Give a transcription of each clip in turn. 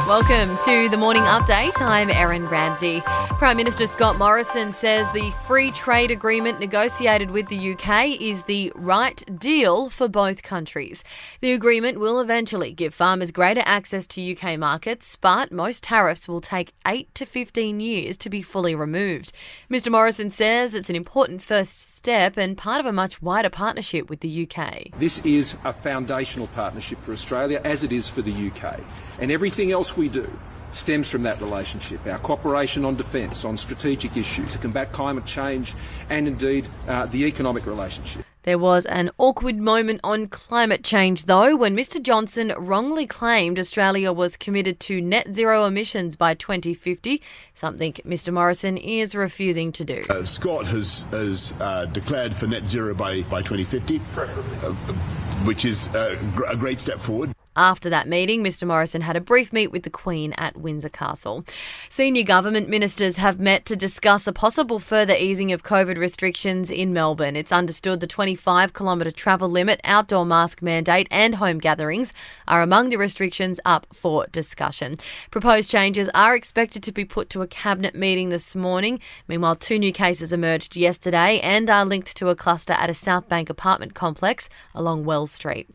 Welcome to the Morning Update. I'm Erin Ramsey. Prime Minister Scott Morrison says the free trade agreement negotiated with the UK is the right deal for both countries. The agreement will eventually give farmers greater access to UK markets, but most tariffs will take 8 to 15 years to be fully removed. Mr Morrison says it's an important first step and part of a much wider partnership with the UK. This is a foundational partnership for Australia, as it is for the UK. And everything else we do stems from that relationship. Our cooperation on defence, on strategic issues, to combat climate change and indeed the economic relationship. There was an awkward moment on climate change, though, when Mr Johnson wrongly claimed Australia was committed to net zero emissions by 2050, something Mr Morrison is refusing to do. Scott has declared for net zero by 2050, which is a great step forward. After that meeting, Mr Morrison had a brief meet with the Queen at Windsor Castle. Senior government ministers have met to discuss a possible further easing of COVID restrictions in Melbourne. It's understood the 25-kilometre travel limit, outdoor mask mandate and home gatherings are among the restrictions up for discussion. Proposed changes are expected to be put to a cabinet meeting this morning. Meanwhile, 2 new cases emerged yesterday and are linked to a cluster at a South Bank apartment complex along Wells Street.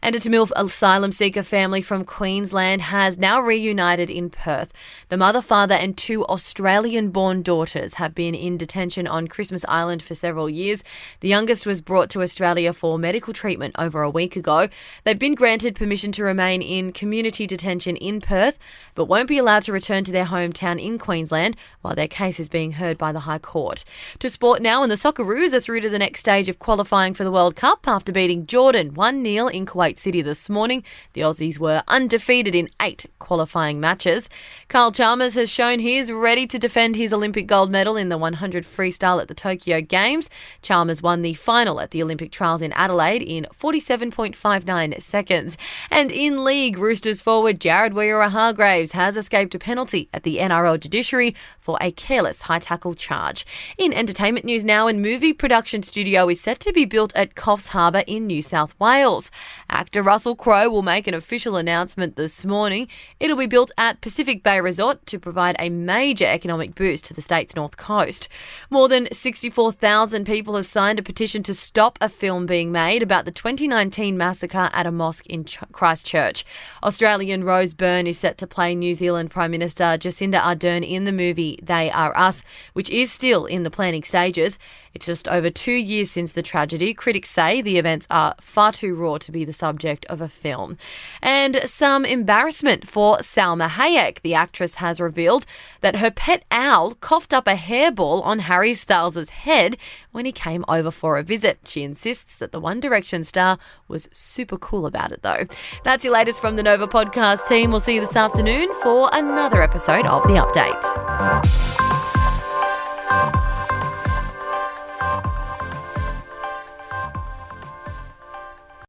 And a Tamil asylum-seeker family from Queensland has now reunited in Perth. The mother, father and 2 Australian-born daughters have been in detention on Christmas Island for several years. The youngest was brought to Australia for medical treatment over a week ago. They've been granted permission to remain in community detention in Perth, but won't be allowed to return to their hometown in Queensland while their case is being heard by the High Court. To sport now, and the Socceroos are through to the next stage of qualifying for the World Cup after beating Jordan 1-0 in Kuwait City this morning. The Aussies were undefeated in 8 qualifying matches. Carl Chalmers has shown he is ready to defend his Olympic gold medal in the 100 freestyle at the Tokyo Games. Chalmers won the final at the Olympic trials in Adelaide in 47.59 seconds. And in league, Roosters forward Jared Waerea-Hargreaves has escaped a penalty at the NRL judiciary for a careless high tackle charge. In entertainment news now, a movie production studio is set to be built at Coffs Harbour in New South Wales. Actor Russell Crowe will make an official announcement this morning. It'll be built at Pacific Bay Resort to provide a major economic boost to the state's north coast. More than 64,000 people have signed a petition to stop a film being made about the 2019 massacre at a mosque in Christchurch. Australian Rose Byrne is set to play New Zealand Prime Minister Jacinda Ardern in the movie They Are Us, which is still in the planning stages. It's just over 2 years since the tragedy. Critics say the events are far too raw to be the subject of a film. And some embarrassment for Salma Hayek. The actress has revealed that her pet owl coughed up a hairball on Harry Styles' head when he came over for a visit. She insists that the One Direction star was super cool about it, though. That's your latest from the Nova podcast team. We'll see you this afternoon for another episode of The Update.